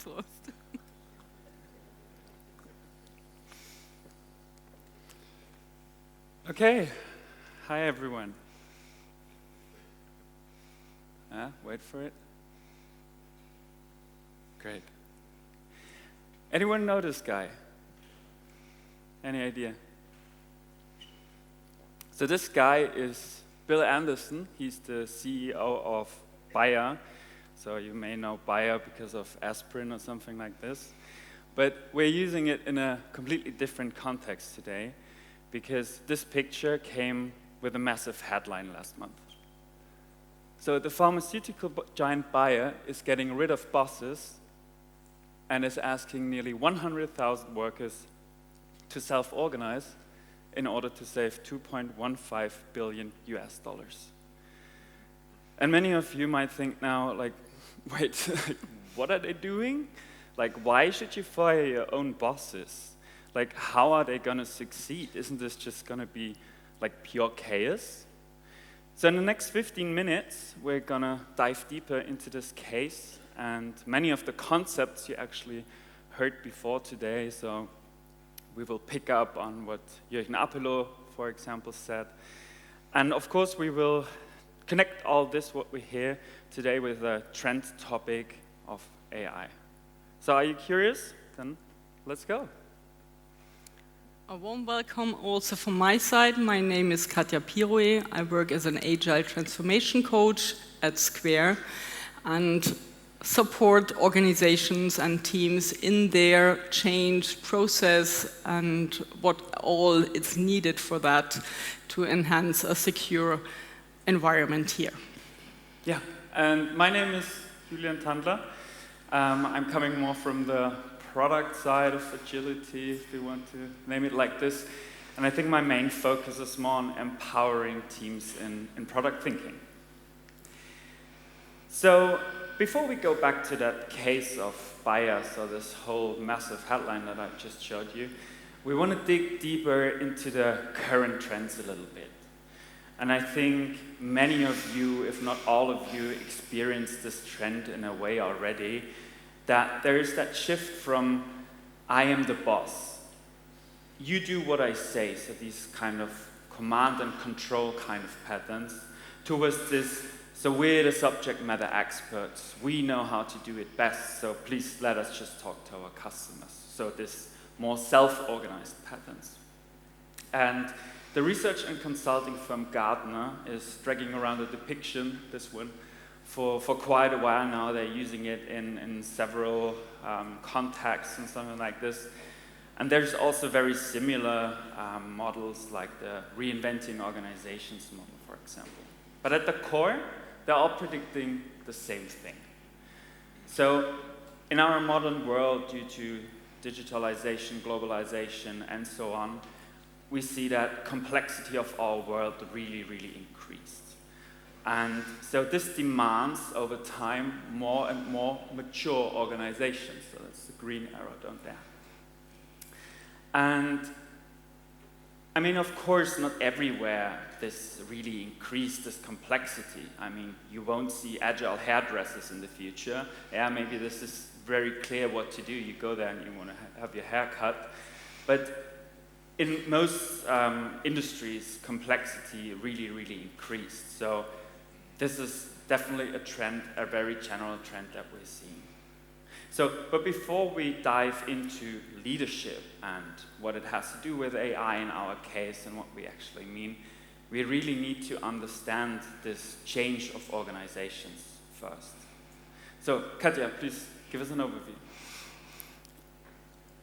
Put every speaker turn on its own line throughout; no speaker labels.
Prost.
Okay, hi everyone. Wait for it. Great. Anyone know this guy? Any idea? So this guy is Bill Anderson. He's the CEO of Bayer. So you may know Bayer because of aspirin or something like this. But we're using it in a completely different context today, because this picture came with a massive headline last month. So the pharmaceutical giant Bayer is getting rid of bosses and is asking nearly 100,000 workers to self-organize in order to save $2.15 billion US. And many of you might think now, like, wait, what are they doing? Like, why should you fire your own bosses? Like, how are they gonna succeed? Isn't this just gonna be like pure chaos? So in the next 15 minutes, we're gonna dive deeper into this case and many of the concepts you actually heard before today. So we will pick up on what Julian, for example, said. And of course, we will connect all this, what we hear today, with the trend topic of AI. So are you curious? Then let's go.
A warm welcome also from my side. My name is Katja Piroué. I work as an agile transformation coach at Square and support organizations and teams in their change process and what all is needed for that to enhance a secure environment here.
Yeah, and my name is Julian Tandler. I'm coming more from the product side of agility, if you want to name it like this. And I think my main focus is more on empowering teams in product thinking. So before we go back to that case of Bayer, so this whole massive headline that I just showed you, we want to dig deeper into the current trends a little bit. And I think many of you, if not all of you, experienced this trend in a way already, that there is that shift from I am the boss, you do what I say, so these kind of command and control kind of patterns, towards this, so we're the subject matter experts, we know how to do it best, so please let us just talk to our customers. So this more self-organized patterns. And the research and consulting firm Gartner is dragging around a depiction, this one, for quite a while now. They're using it in several contexts and something like this. And there's also very similar models like the reinventing organizations model, for example. But at the core, they're all predicting the same thing. So in our modern world, due to digitalization, globalization, and so on, we see that complexity of our world really, really increased. And so this demands, over time, more and more mature organizations. So that's the green arrow down there. And I mean, of course, not everywhere this really increased this complexity. I mean, you won't see agile hairdressers in the future. Yeah, maybe this is very clear what to do. You go there and you want to have your hair cut. But in most industries, complexity really, really increased. So this is definitely a trend, a very general trend that we're seeing. So, but before we dive into leadership and what it has to do with AI in our case and what we actually mean, we really need to understand this change of organizations first. So, Katja, please give us an overview.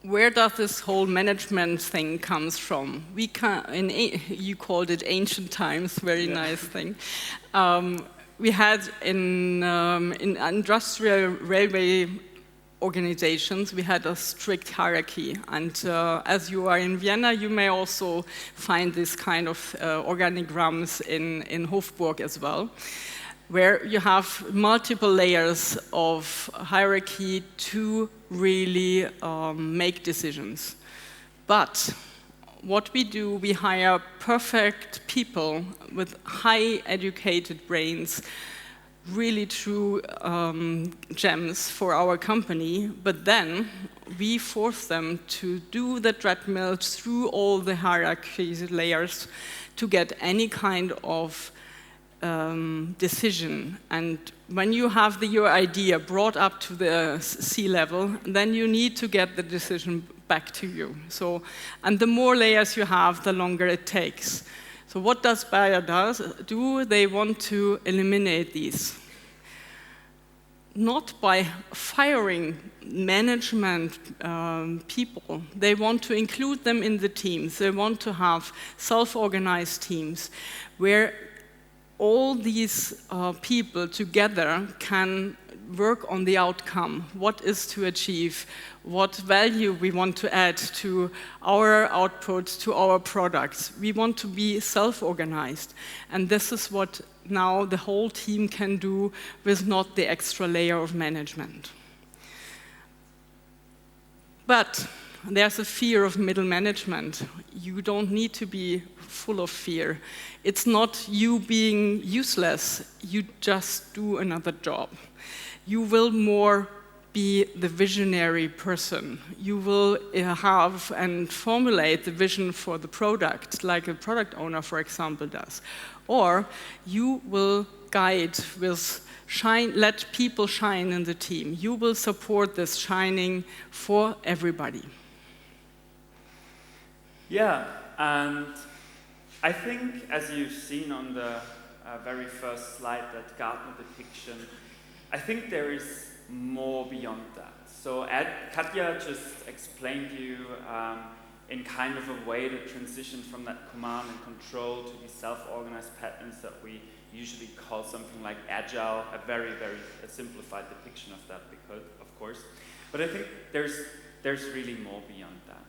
Where does this whole management thing comes from? You called it ancient times, very nice thing. We had in industrial railway organizations, we had a strict hierarchy. And as you are in Vienna, you may also find this kind of organigrams in Hofburg as well, where you have multiple layers of hierarchy to really make decisions. But what we do, we hire perfect people with high educated brains, really true gems for our company, but then we force them to do the treadmill through all the hierarchy layers to get any kind of decision. And when you have your idea brought up to the C-level, then you need to get the decision back to you. So, and the more layers you have, the longer it takes. So what does Bayer do? They want to eliminate these. Not by firing management people. They want to include them in the teams. They want to have self-organized teams where all these people together can work on the outcome, what is to achieve, what value we want to add to our outputs, to our products. We want to be self-organized. And this is what now the whole team can do with not the extra layer of management. But there's a fear of middle management. You don't need to be full of fear. It's not you being useless, you just do another job. You will more be the visionary person. You will have and formulate the vision for the product, like a product owner, for example, does. Or you will guide with let people shine in the team. You will support this shining for everybody.
Yeah, and I think, as you've seen on the very first slide, that Gartner depiction, I think there is more beyond that. So Katja just explained to you in kind of a way the transition from that command and control to these self-organized patterns that we usually call something like agile, a very, very simplified depiction of that, because, of course. But I think there's really more beyond that.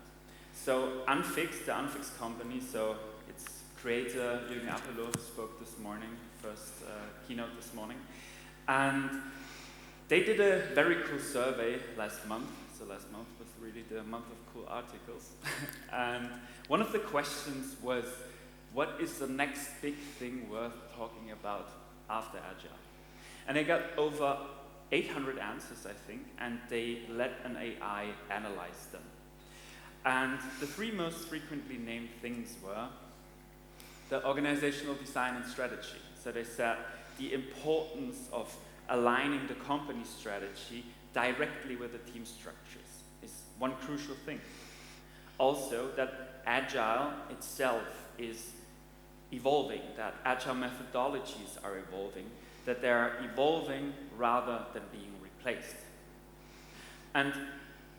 So Unfixed, the Unfixed company, so its creator, Julian spoke this morning, first keynote this morning. And they did a very cool survey last month. So last month was really the month of cool articles. And one of the questions was, what is the next big thing worth talking about after Agile? And they got over 800 answers, I think, and they let an AI analyze them. And the three most frequently named things were the organizational design and strategy. So they said the importance of aligning the company strategy directly with the team structures is one crucial thing. Also, that Agile itself is evolving, that Agile methodologies are evolving, that they are evolving rather than being replaced. And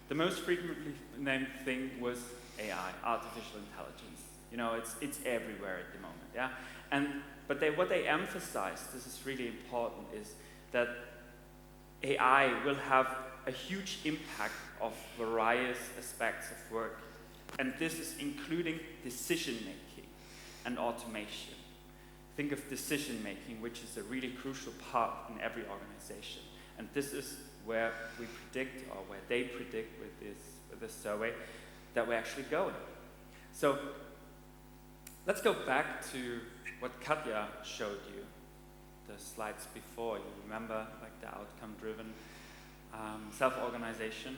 the most frequently named thing was AI, artificial intelligence. You know, it's everywhere at the moment, yeah? But what they emphasize, this is really important, is that AI will have a huge impact of various aspects of work. And this is including decision-making and automation. Think of decision-making, which is a really crucial part in every organization. And this is where we predict, or where they predict with this survey, that we're actually going. So let's go back to what Katja showed you, the slides before. You remember, like the outcome-driven self-organization.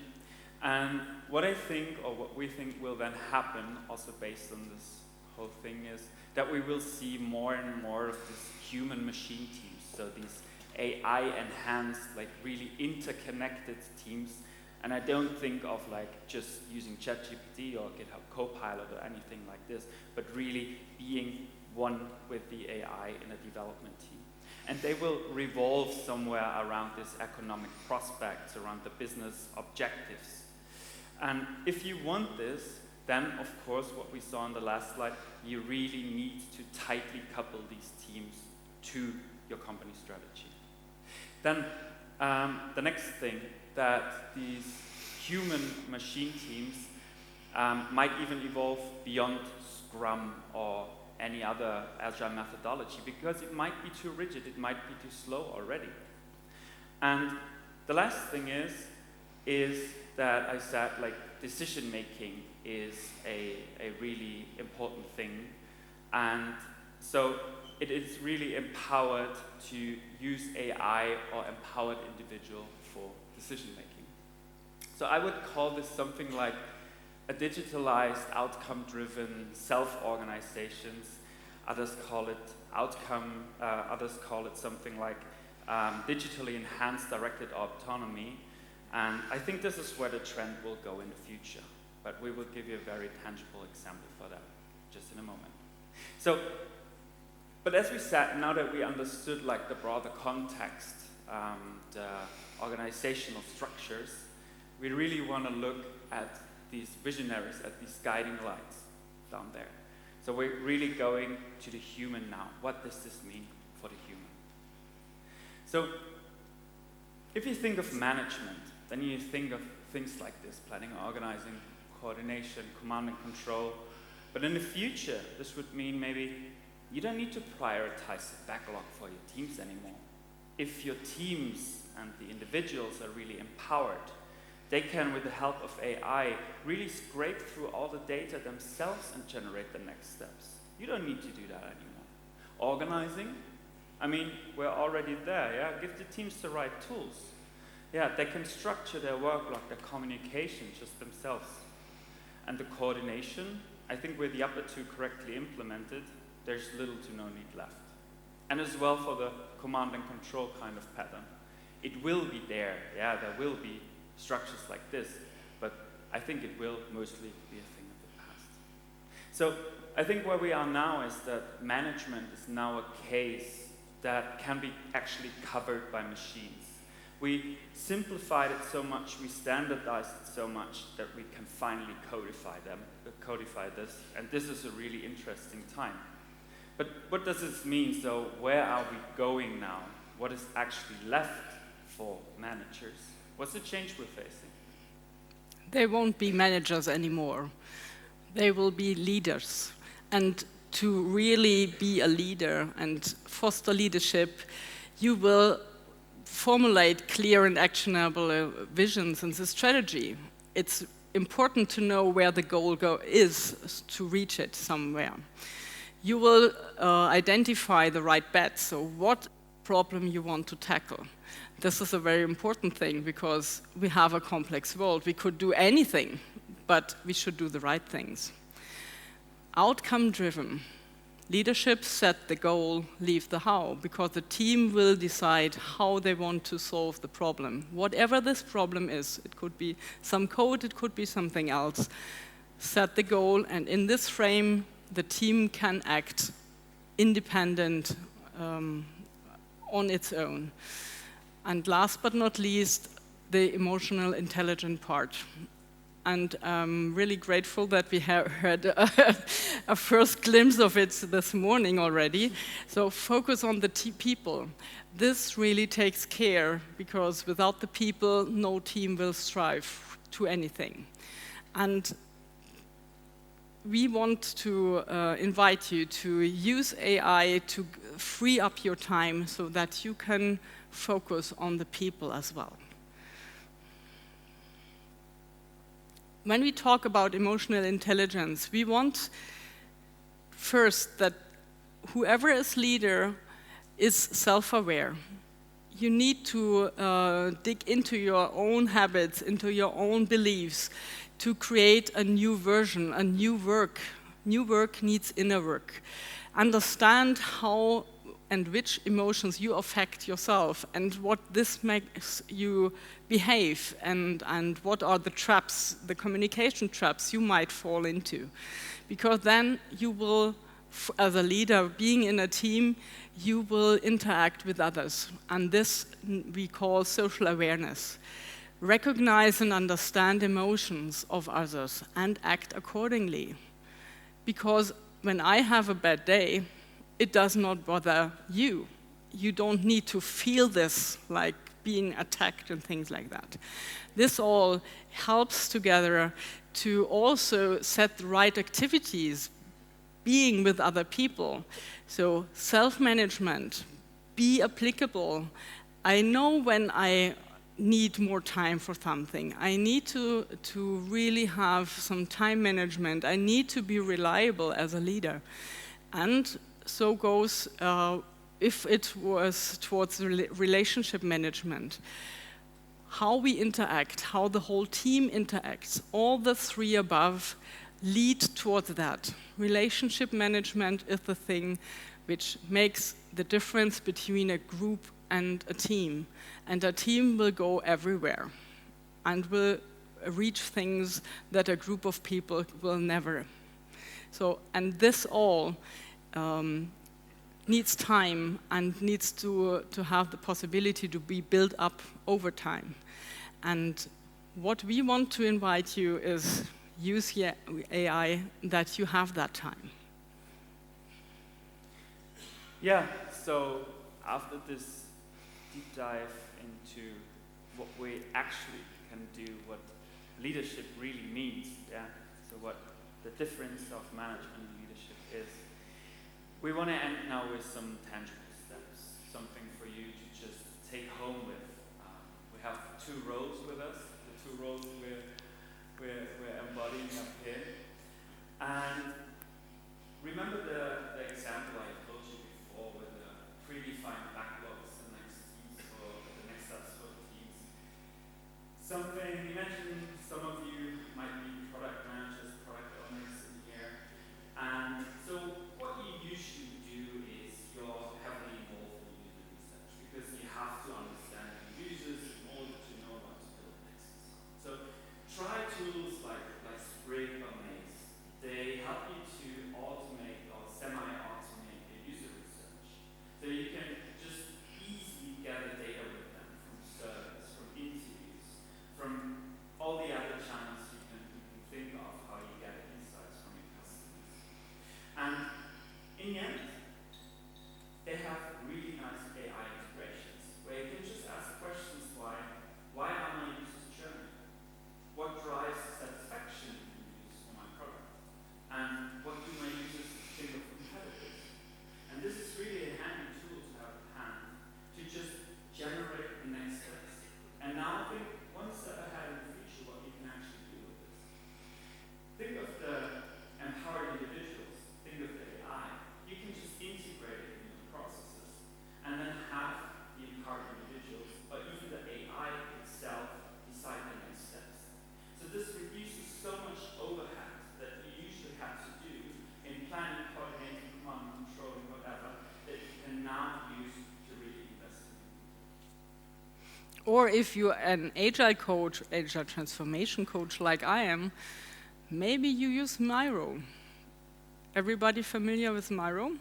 And what I think, or what we think will then happen, also based on this whole thing, is that we will see more and more of these human-machine teams. So these AI-enhanced, like really interconnected teams. And I don't think of like just using ChatGPT or GitHub Copilot or anything like this, but really being one with the AI in a development team. And they will revolve somewhere around this economic prospects, around the business objectives. And if you want this, then of course, what we saw on the last slide, you really need to tightly couple these teams to your company strategy. Then the next thing, that these human-machine teams might even evolve beyond Scrum or any other agile methodology, because it might be too rigid, it might be too slow already. And the last thing is that I said, like, decision-making is a really important thing. And so it is really empowered to use AI or empowered individual for decision making. So I would call this something like a digitalized, outcome-driven self-organizations. Others call it outcome, others call it something like digitally enhanced directed autonomy. And I think this is where the trend will go in the future. But we will give you a very tangible example for that just in a moment. So, but as we said, now that we understood like the broader context, the organizational structures, we really want to look at these visionaries, at these guiding lights down there. So we're really going to the human now. What does this mean for the human? So if you think of management, then you think of things like this: planning, organizing, coordination, command and control. But in the future, this would mean maybe you don't need to prioritize the backlog for your teams anymore. If your teams and the individuals are really empowered, they can, with the help of AI, really scrape through all the data themselves and generate the next steps. You don't need to do that anymore. Organizing, I mean, we're already there, yeah? Give the teams the right tools. Yeah, they can structure their work, like their communication, just themselves. And the coordination, I think with the upper two correctly implemented, there's little to no need left. And as well for the command and control kind of pattern. It will be there, yeah, there will be structures like this, but I think it will mostly be a thing of the past. So I think where we are now is that management is now a case that can be actually covered by machines. We simplified it so much, we standardized it so much that we can finally codify this, and this is a really interesting time. But what does this mean? So where are we going now? What is actually left for managers? What's the change we're facing?
They won't be managers anymore. They will be leaders. And to really be a leader and foster leadership, you will formulate clear and actionable visions and the strategy. It's important to know where the goal is to reach it somewhere. You will identify the right bets, so what problem you want to tackle. This is a very important thing because we have a complex world. We could do anything, but we should do the right things. Outcome-driven. Leadership set the goal, leave the how, because the team will decide how they want to solve the problem. Whatever this problem is, it could be some code, it could be something else. Set the goal, and in this frame, the team can act independent on its own. And last but not least, the emotional intelligent part. And I'm really grateful that we have heard a first glimpse of it this morning already. So focus on the people. This really takes care, because without the people, no team will strive to anything. And we want to invite you to use AI to free up your time so that you can focus on the people as well. When we talk about emotional intelligence, we want first that whoever is leader is self-aware. You need to dig into your own habits, into your own beliefs, to create a new version, a new work. New work needs inner work. Understand how and which emotions you affect yourself, and what this makes you behave, and what are the traps, the communication traps you might fall into. Because then you will, as a leader, being in a team, you will interact with others. And this we call social awareness. Recognize and understand emotions of others and act accordingly. Because when I have a bad day, it does not bother you. You don't need to feel this, like being attacked and things like that. This all helps together to also set the right activities, being with other people. So self-management, be applicable. I know when I need more time for something. I need to really have some time management. I need to be reliable as a leader. And so goes if it was towards relationship management. How we interact, how the whole team interacts, all the three above lead towards that. Relationship management is the thing which makes the difference between a group and a team. And a team will go everywhere and will reach things that a group of people will never. So, and this all needs time and needs to have the possibility to be built up over time. And what we want to invite you is use AI that you have that time.
Yeah, so after this deep dive into what we actually can do, what leadership really means, yeah, so what the difference of management and leadership is, we want to end now with some tangible steps, something for you to just take home with. We have two roles with us, the two roles we're embodying up here. And remember the example I told you before with the predefined backlogs and next teams for the next steps for the teams. Something you mentioned, some of you might be product managers, product owners in here. And so what you usually do is you're heavily involved in user research because you have to understand the users in order to know what to build next. So try tools like Sprig or Maze. They help you to automate or semi-automate your user research. So you can just easily gather data with them from surveys, from interviews, from all the other channels you can think of how you get insights from your customers. And in the end, they have really nice AI integrations where you can just ask questions why are my users churning? What drives satisfaction in use for my product? And what do my users think of competitors? And this is really a handy tool to have at hand to just generate the next steps. And now think one step ahead in the future what you can actually do with this. Think of the empowered individuals, think of the AI. You can just integrate it into the processes and then have the empowered individuals, but even the AI itself decide the next steps. So this reduces so much overhead that you usually have to do in planning, coordinating, command, controlling, whatever, that you can now use to really invest in.
Or if you're an agile coach, agile transformation coach like I am, maybe you use Miro. Everybody familiar with Miro?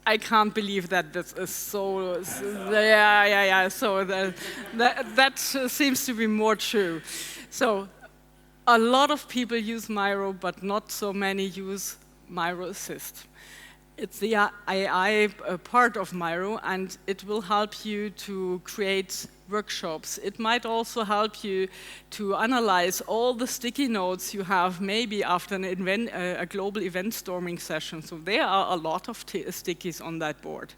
I can't believe that this is so yeah. So that seems to be more true. So a lot of people use Miro, but not so many use Miro Assist. It's the AI part of Miro, and it will help you to create workshops. It might also help you to analyze all the sticky notes you have maybe after an event, a global event storming session. So there are a lot of stickies on that board.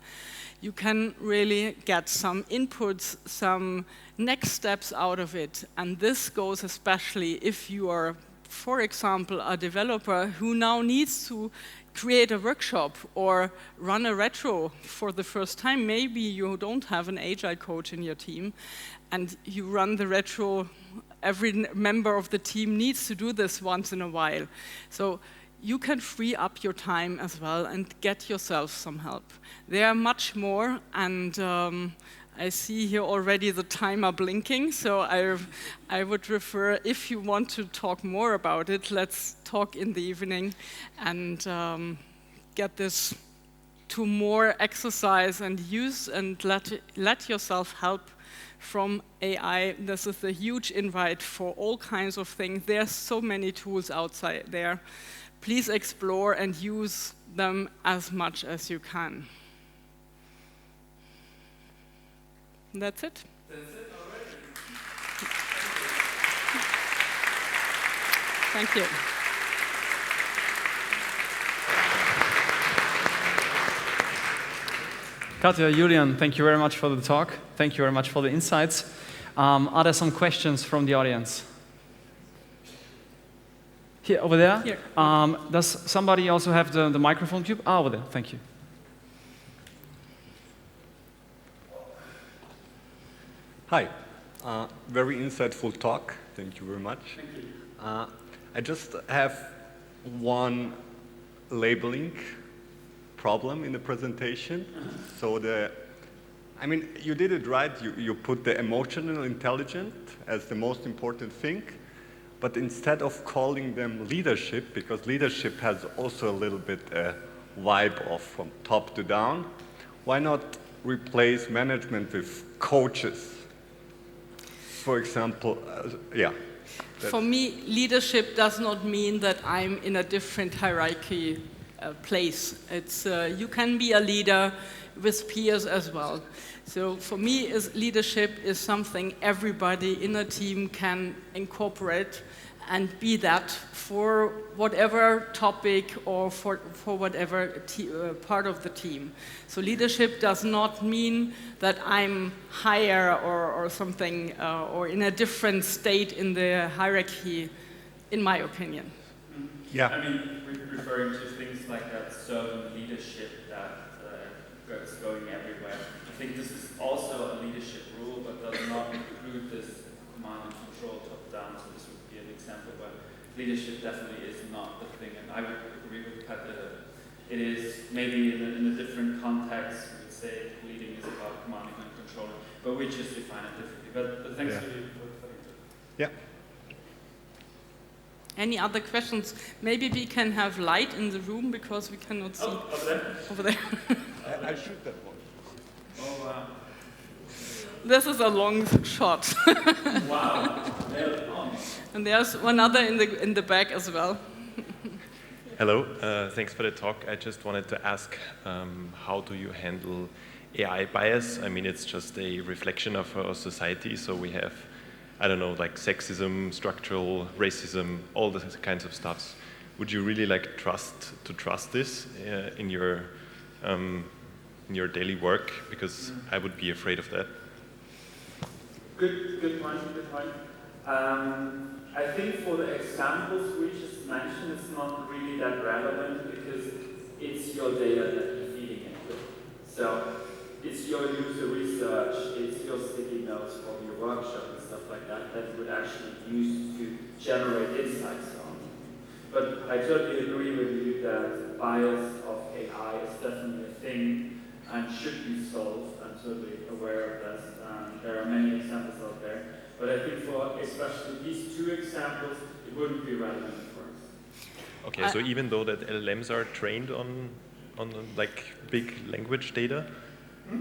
You can really get some inputs, some next steps out of it. And this goes especially if you are, for example, a developer who now needs to create a workshop or run a retro for the first time. Maybe you don't have an agile coach in your team and you run the retro. Every member of the team needs to do this once in a while. So you can free up your time as well and get yourself some help. There are much more, and I see here already the timer blinking, so I would refer, if you want to talk more about it, let's talk in the evening and get this to more exercise and use and let yourself help from AI. This is a huge invite for all kinds of things. There's so many tools outside there. Please explore and use them as much as you can. That's it.
That's it already.
Thank you.
Katja, Julian, thank you very much for the talk. Thank you very much for the insights. Are there some questions from the audience? Here, over there.
Here.
Does somebody also have the microphone tube? Ah, over there. Thank you.
Hi. Very insightful talk. Thank you very much.
Thank you.
I just have one labeling problem in the presentation. So I mean, you did it right. You put the emotional intelligence as the most important thing. But instead of calling them leadership, because leadership has also a little bit a vibe of from top to down, why not replace management with coaches? For example, yeah.
For me, leadership does not mean that I'm in a different hierarchy place. It's you can be a leader with peers as well. So for me, leadership is something everybody in a team can incorporate and be that for whatever topic or for whatever part of the team. So leadership does not mean that I'm higher or something or in a different state in the hierarchy, in my opinion.
Yeah.
I mean, referring to things like that servant leadership that is going everywhere. I think this is also a leadership rule, but does not include this command and control top-down. So this would be an example where leadership definitely is not the thing. And I would agree with Katja that it is maybe in a different context. We would say leading is about commanding and controlling, but we just define it differently. But thanks for the input.
Yeah.
Any other questions? Maybe we can have light in the room because we cannot see.
Oh, over there?
Over there.
I shoot that one.
Oh, wow.
This is a long shot.
Wow. Nailed on.
And there's one other in the back as well.
Hello, thanks for the talk. I just wanted to ask, how do you handle AI bias? I mean, it's just a reflection of our society, so we have, I don't know, like sexism, structural racism, all those kinds of stuffs. Would you really like trust this in your daily work? Because I would be afraid of that.
Good point. I think for the examples we just mentioned, it's not really that relevant because it's your data that you're feeding it with. So it's your user research, it's your sticky notes from your workshop and stuff like that that you would actually use to generate insights on. But I totally agree with you that bias of AI is definitely a thing and should be solved. I'm totally aware of this. There are many examples out there. But I think for especially these two examples, it wouldn't be relevant for us.
Okay, so even though that LLMs are trained on like big language data,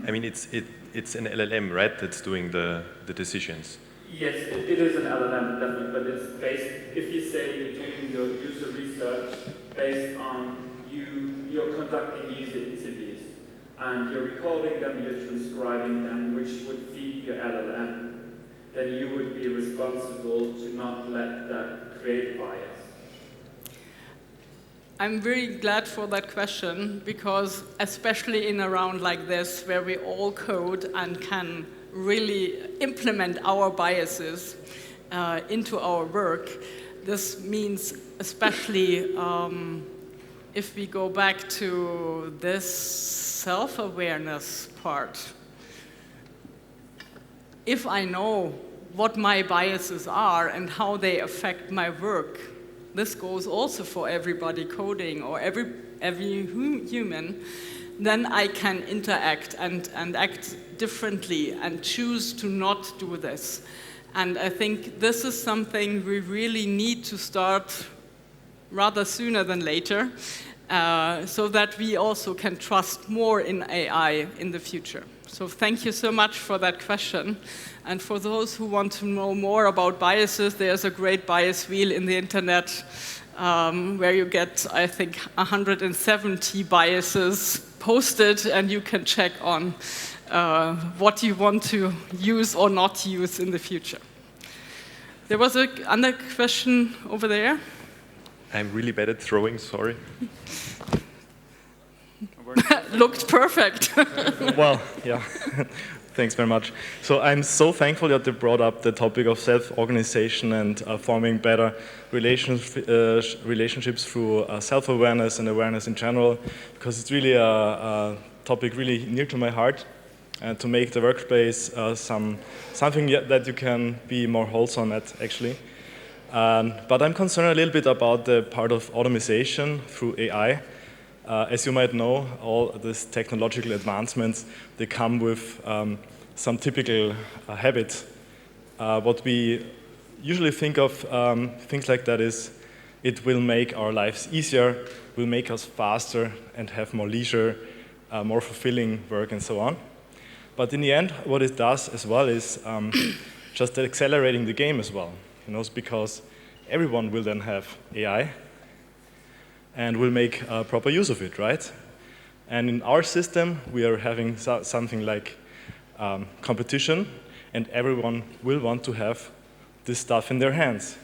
I mean it's an LLM, right? That's doing the decisions.
Yes, it is an LLM definitely, but it's based. If you say you're doing your user research based on you're conducting user interviews and you're recording them, you're transcribing them, which would feed your LLM. Then you would be responsible to not let that create bias.
I'm very glad for that question because especially in a round like this where we all code and can really implement our biases into our work, this means especially if we go back to this self-awareness part. If I know what my biases are and how they affect my work, this goes also for everybody coding or every human, then I can interact and act differently and choose to not do this. And I think this is something we really need to start rather sooner than later so that we also can trust more in AI in the future. So thank you so much for that question. And for those who want to know more about biases, there's a great bias wheel in the internet where you get, I think, 170 biases posted, and you can check on what you want to use or not use in the future. There was another question over there.
I'm really bad at throwing, sorry.
Looked perfect.
Well, yeah. Thanks very much. So I'm so thankful that you brought up the topic of self-organization and forming better relationships through self-awareness and awareness in general, because it's really a topic really near to my heart, and to make the workplace something that you can be more wholesome at, actually. But I'm concerned a little bit about the part of automation through AI. As you might know, all these technological advancements, they come with some typical habits. What we usually think of things like that is, it will make our lives easier, will make us faster and have more leisure, more fulfilling work and so on. But in the end, what it does as well is just accelerating the game as well, because everyone will then have AI and will make proper use of it, right? And in our system, we are having something like competition, and everyone will want to have this stuff in their hands.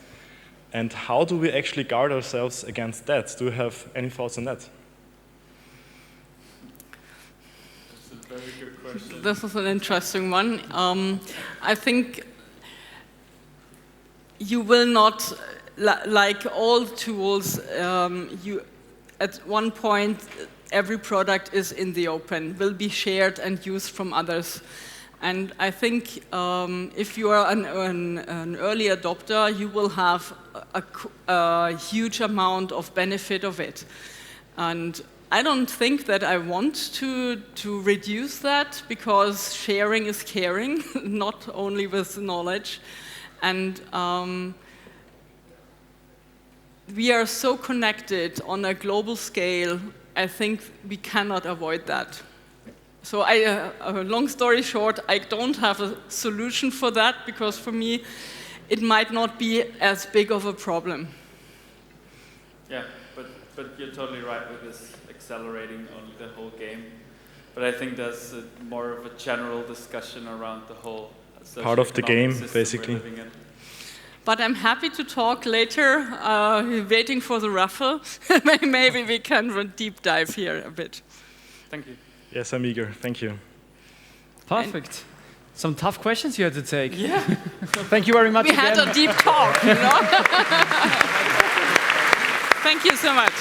And how do we actually guard ourselves against that? Do you have any thoughts on that?
That's a very good question.
This is an interesting one. I think you will not, like all tools, at one point, every product is in the open, will be shared and used from others. And I think if you are an early adopter, you will have a huge amount of benefit of it. And I don't think that I want to reduce that, because sharing is caring, not only with knowledge. And we are so connected on a global scale, I think we cannot avoid that. So long story short, I don't have a solution for that, because for me, it might not be as big of a problem.
Yeah, but you're totally right with this accelerating on the whole game. But I think there's more of a general discussion around the whole
part of the game, basically.
But I'm happy to talk later, waiting for the raffle. Maybe we can deep dive here a bit.
Thank you.
Yes, I'm eager. Thank you.
Perfect. Some tough questions you had to take.
Yeah.
Thank you very much
We
again.
had a deep talk, Thank you so much.